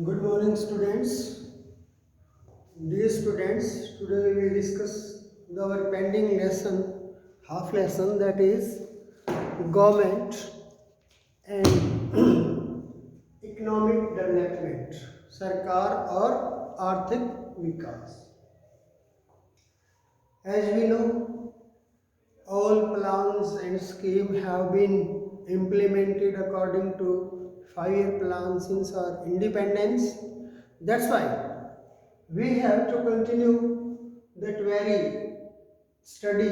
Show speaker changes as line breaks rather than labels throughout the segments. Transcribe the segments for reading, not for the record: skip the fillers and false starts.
Good morning, students. Dear students, today we will discuss our pending lesson, half lesson, that is government and economic development, सरकार और आर्थिक विकास. As we know, all plans and schemes have been implemented according to 5-year plan since our independence. That's why we have to continue that very study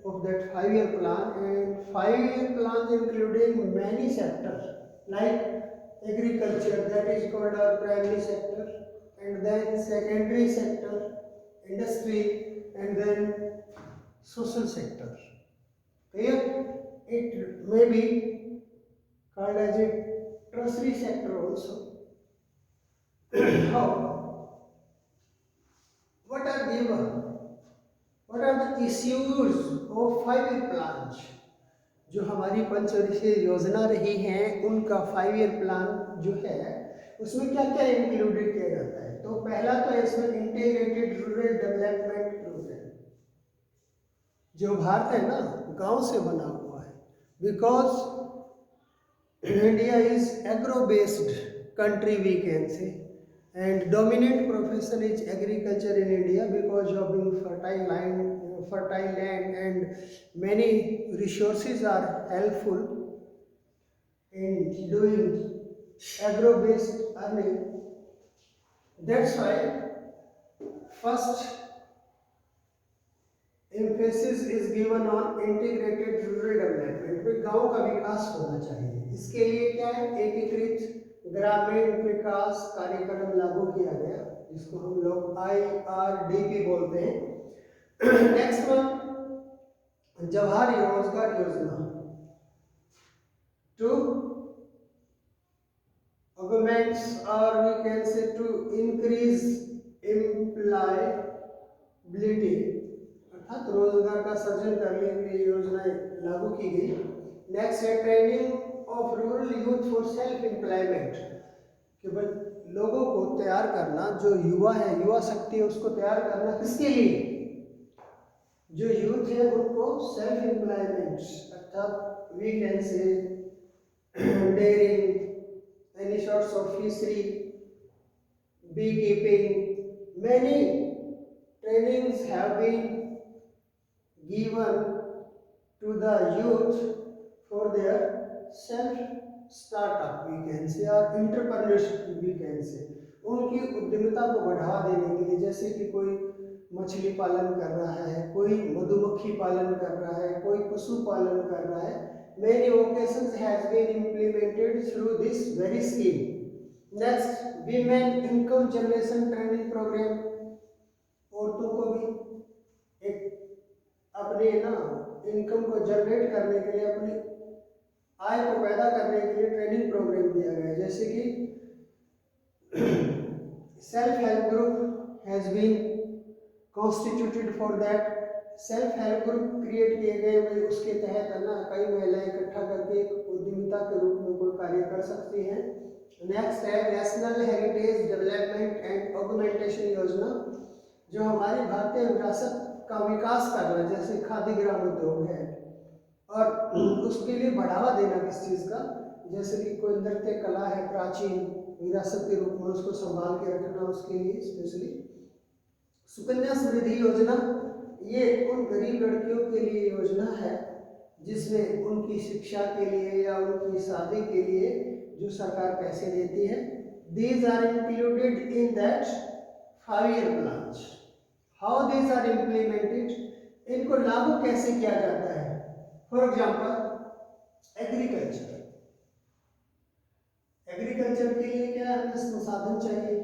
of that 5-year plan, and 5-year plans including many sectors like agriculture, that is called our primary sector, and then secondary sector, industry, and then social sector. Clear? It may be called as a tertiary sector also. How? What are given? What are the issues of 5-year plans? जो हमारी पंचवर्षीय योजना रही है उनका 5-year plan जो है उसमें क्या क्या इंक्लूडेड किया जाता है. तो पहला तो है इसमें इंटीग्रेटेड रूरल डेवलपमेंट प्रोग्राम. जो भारत है ना गांव से बना हुआ है, because India is agro based country we can say, and dominant profession is agriculture in India because of being fertile land and many resources are helpful in doing agro based earning. That's why first emphasis is given on integrated rural development. पे गांव का विकास होना चाहिए. इसके लिए क्या है, एकीकृत ग्रामीण विकास कार्यक्रम लागू किया गया जिसको हम लोग IRDP बोलते हैं. नेक्स्ट वन जवाहर रोजगार योजना to augments or we can say to increase employability, अर्थात रोजगार का सृजन करने के लिए योजनाएं लागू की गई. नेक्स्ट है training of rural youth for self employment, कि लोगों को तैयार करना, जो युवा है, युवा शक्ति है, उसको तैयार करना किसके लिए, जो यूथ है उनको सेल्फ एम्प्लॉयमेंट, अर्थात we can say daring, any sorts of fishery, beekeeping, many trainings have been given to the youth for their self startup we can say or entrepreneurship we can say. उनकी उद्यमिता को बढ़ावा देने के लिए, जैसे कि कोई मछली पालन कर रहा है, कोई मधुमक्खी पालन कर रहा है, कोई पशु पालन कर रहा है. Many vocations has been implemented through this very scheme. Next, women income generation training program. औरतों को भी एक अपने ना इनकम को जनरेट करने के लिए, अपनी आय को पैदा करने के लिए ट्रेनिंग प्रोग्राम दिया गया है. जैसे कि self help group has been constituted for that. Self help group create किए गए, भाई उसके तहत है ना कई महिलाएं इकट्ठा करके एक उद्यमिता के रूप में कोई कार्य कर सकती हैं. नेक्स्ट है national heritage development and augmentation योजना, जो हमारी भारतीय विरासत का विकास कर रहा है, जैसे खादी ग्राम उद्योग है, और उसके लिए बढ़ावा देना किस चीज़ का, जैसे कि कोई नृत्य कला है प्राचीन विरासत के रूप में, उसको संभाल के रखना, उसके लिए स्पेशली. सुकन्या समृद्धि योजना, ये उन गरीब लड़कियों के लिए योजना है जिसमें उनकी शिक्षा के लिए या उनकी शादी के लिए जो सरकार पैसे देती है. These are included in that 5-year plans. How these are implemented, इनको लागू कैसे किया जाता है. For example agriculture. एग्रीकल्चर के लिए क्या हमें संसाधन चाहिए,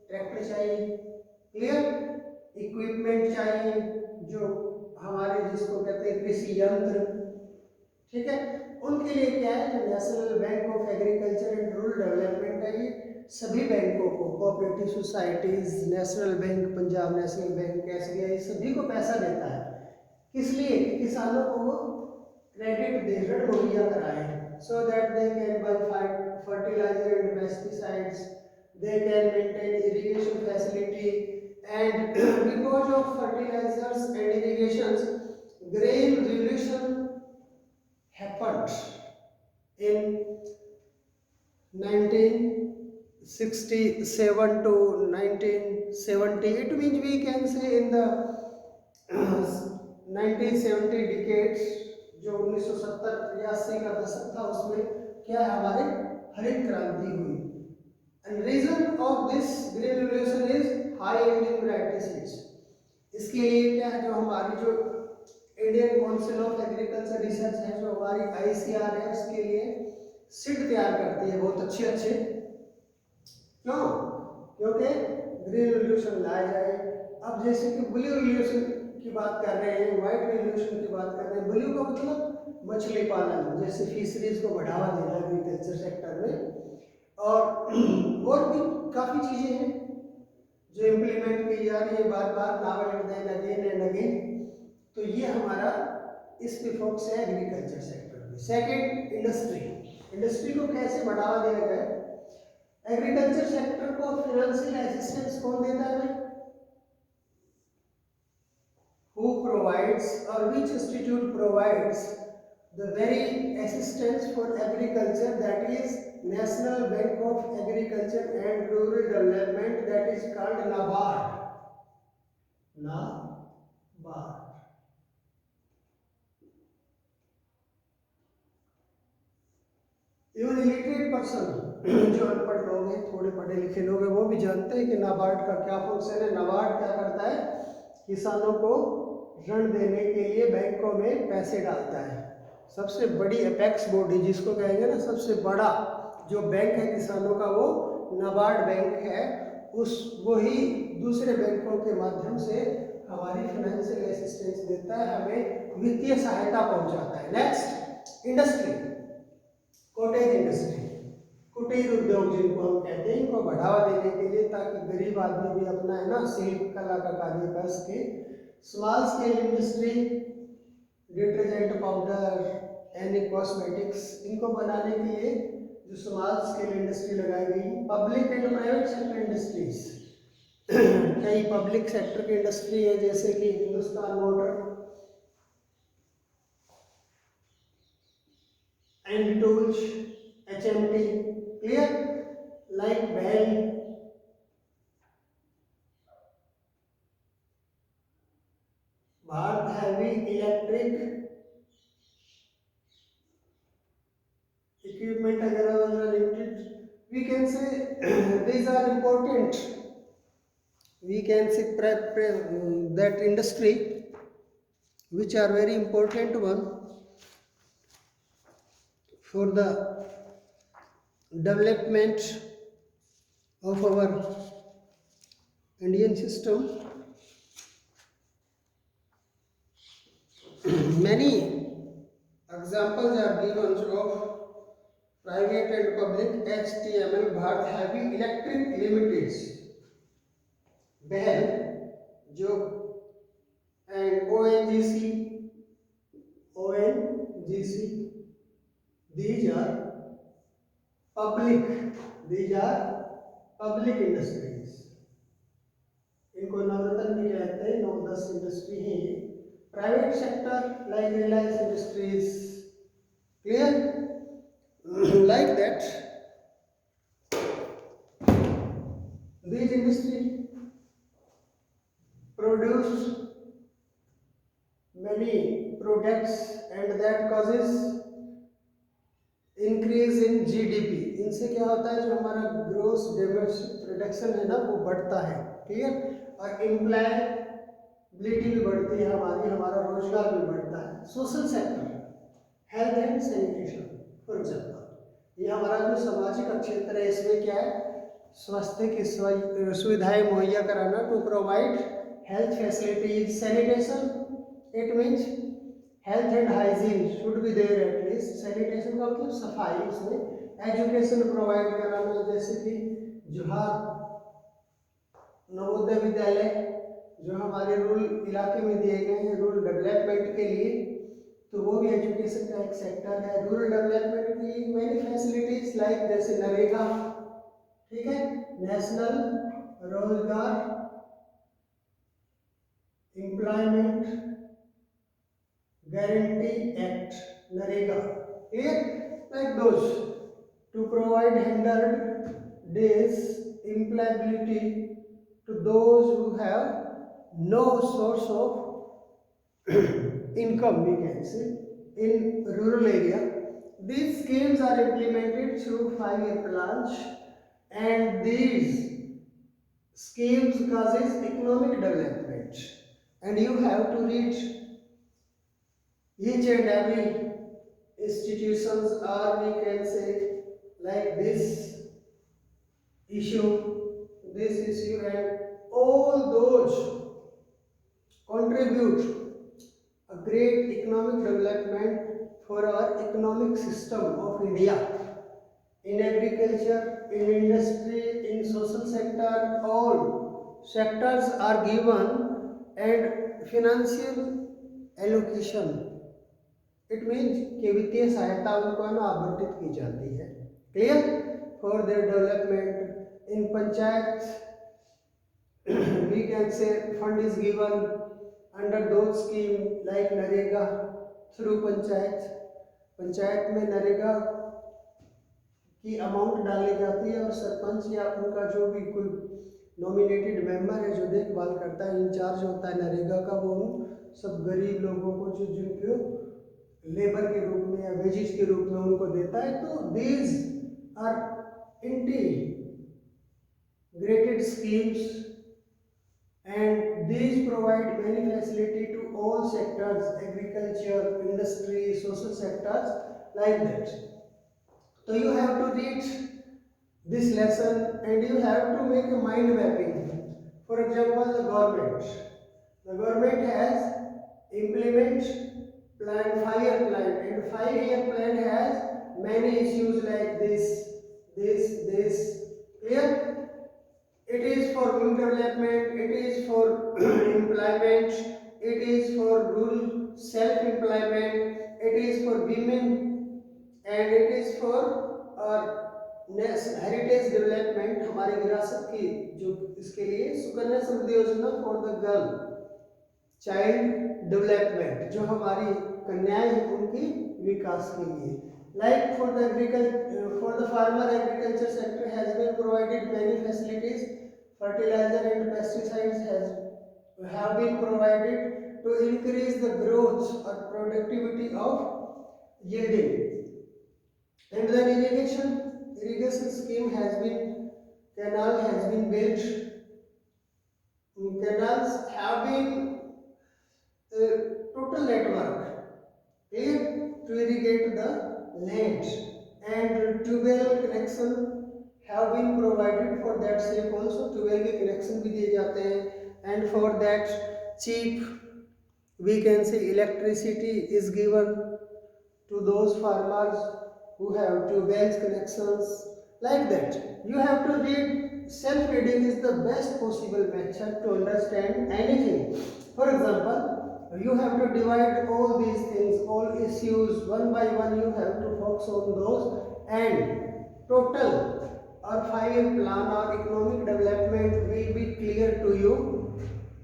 ट्रैक्टर चाहिए, क्लियर, इक्विपमेंट चाहिए, जो हमारे जिसको कहते हैं कृषि यंत्र, ठीक है. उनके लिए क्या है, जो national bank of agriculture and rural development है, ये सभी बैंकों को, cooperative societies, national bank, Punjab national bank, SBI, सभी को पैसा देता है. किस लिए, कि किसानों को वो क्रेडिट दे, ऋण मुहैया कराए, so that they can buy fertilizer and pesticides, they can of fertilizers and irrigations, grain revolution happened in 1967 to 1970. It means we can say in the 1970 decades, जो 1970-83 का दशक था, उसमें क्या है, हमारे हरित क्रांति हुई। And reason of this green revolution is high yielding variety seeds. इसके लिए क्या है, जो हमारी जो Indian council of agriculture research है, जो हमारी ICAR के लिए सीड तैयार करती है बहुत अच्छे अच्छे। क्यों? क्योंकि ग्रीन रेवोल्यूशन लाया जाए। अब जैसे कि ब्लू रेवोल्यूशन की बात कर रहे हैं, व्हाइट रेवोल्यूशन की बात कर रहे हैं। ब्लू का मतलब मछली पालन, जैसे फिशरीज को बढ़ावा देना एग्रीकल्चर सेक्टर में, और भी काफ़ी चीज़ें हैं जो इम्प्लीमेंट की जा रही है बार बार, now and then again and again. तो ये हमारा इस पे फोकस है एग्रीकल्चर सेक्टर में। सेकेंड, इंडस्ट्री को कैसे बढ़ावा दिया जाए। एग्रीकल्चर सेक्टर को फाइनेंशियल असिस्टेंस कौन देता है? Who provides or which institute provides the very assistance for agriculture? That is National Bank of Agriculture and Rural Development, that is called NABARD. Even illiterate person, जो अनपढ़ लोग हैं, थोड़े पढ़े लिखे लोग हैं, वो भी जानते हैं कि नाबार्ड का क्या फंक्शन है। नाबार्ड क्या करता है? किसानों को ऋण देने के लिए बैंकों में पैसे डालता है। सबसे बड़ी अपेक्स बॉडी जिसको कहेंगे ना, सबसे बड़ा जो बैंक है किसानों का, वो नाबार्ड बैंक है। वही दूसरे बैंकों के माध्यम से हमारी फाइनेंशियल असिस्टेंस देता है, हमें वित्तीय सहायता पहुंचाता है। नेक्स्ट, इंडस्ट्री, कॉटेज इंडस्ट्री, कुटीर उद्योग जिनको हम कहते हैं, इनको बढ़ावा देने के लिए, ताकि गरीब आदमी भी अपना है ना शिल्प कला का कार्य कर सके। Small scale industry, detergent, powder, any cosmetics, इनको बनाने के लिए जो स्मॉल स्केल इंडस्ट्री लगाई गई। Public and private sector industries, कई पब्लिक सेक्टर की इंडस्ट्री है, जैसे कि Hindustan motor and tools, HMT, clear, like BEL, Bharat heavy electric equipment वगैरह limited. We can say these are important, we can say that industry which are very important one for the development of our Indian system. Many examples are given of private and public HTML, Bharat Heavy Electric Limited, BHEL, जो and ONGC, these are public industries. इनको नवरत्न भी कहते हैं, 9-10 industry है ये। Private sector like Reliance industries, clear, like that these industry produce many products and that causes increase in GDP. इनसे क्या होता है, जो हमारा ग्रोस डोमेस्टिक प्रोडक्शन है ना, वो बढ़ता है, क्लियर, और एम्प्लॉयबिलिटी भी बढ़ती है हमारी, हमारा रोजगार भी बढ़ता है। Social sector, health and sanitation for example, ये हमारा जो सामाजिक क्षेत्र है, इसमें क्या है, स्वास्थ्य की सुविधाएं मुहैया कराना, to provide health facilities, sanitation, it means health and hygiene should be there at least, sanitation का मतलब सफाई, उसमें एजुकेशन प्रोवाइड कराना, जैसे कि जोहार नवोदय विद्यालय जो हमारे रूरल इलाके में दिए गए हैं रूरल डेवलपमेंट के लिए, तो वो भी एजुकेशन का एक सेक्टर है। रूरल डेवलपमेंट की मैनी फैसिलिटीज लाइक जैसे नरेगा, ठीक है, नेशनल रोजगार Employment Guarantee Act, NREGA. Clear? Like those to provide 100 days employability to those who have no source of income, we can say, in rural area. These schemes are implemented through 5-year plans, and these schemes causes economic development. And you have to read each and every institutions, or we can say like this issue, and all those contribute a great economic development for our economic system of India. In agriculture, in industry, in social sector, all sectors are given and financial allocation, it means कि वित्तीय सहायता उनको है ना आवंटित की जाती है. Clear? For their development in panchayat we can say fund is given under those scheme like NREGA through panchayat में नरेगा की अमाउंट डाली जाती है और सरपंच या उनका जो भी कोई नॉमिनेटेड मेंबर है जो देखभाल करता है, इंचार्ज होता है नरेगा का, वो सब गरीब लोगों को जो जिनको लेबर के रूप में या वेजेस के रूप में उनको देता है. तो these are integrated schemes and these provide many facility to all sectors, agriculture, industry, social sectors, like that. So you have to read this lesson and you have to make a mind mapping. For example, the government has implement plan, 5-year plan, and 5-year plan has many issues like this. Clear? It is for rural development, it is for employment, it is for rural self-employment, it is for women, and it is for heritage development, हमारी विरासत की जो इसके लिए Sukanya Samriddhi Yojana for the girl child development, जो हमारी कन्याएं हैं उनकी विकास के लिए. Like for the farmer agriculture sector has been provided many facilities, fertiliser and pesticides have been provided to increase the growth or productivity of yielding. And then irrigation scheme has been, canal has been built, canals have been total network to irrigate the land, and tubewell connection have been provided for that sake also. Tubewell के connection भी दिए जाते हैं, and for that cheap we can say electricity is given to those farmers who have tubewell connections, like that. You have to read. Self-reading is the best possible method to understand anything. For example, you have to divide all these things, all issues one by one. You have to focus on those, and total or 5-year plan or economic development will be clear to you.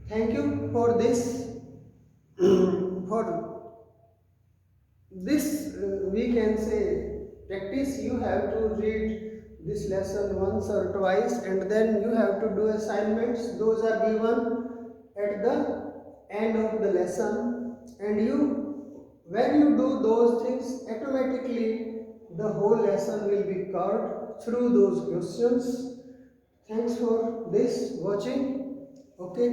Thank you for this. For this we can say practice. You have to read this lesson once or twice, and then you have to do assignments. Those are given at the end of the lesson, and when you do those things, automatically the whole lesson will be covered through those questions. Thanks for this watching. Okay.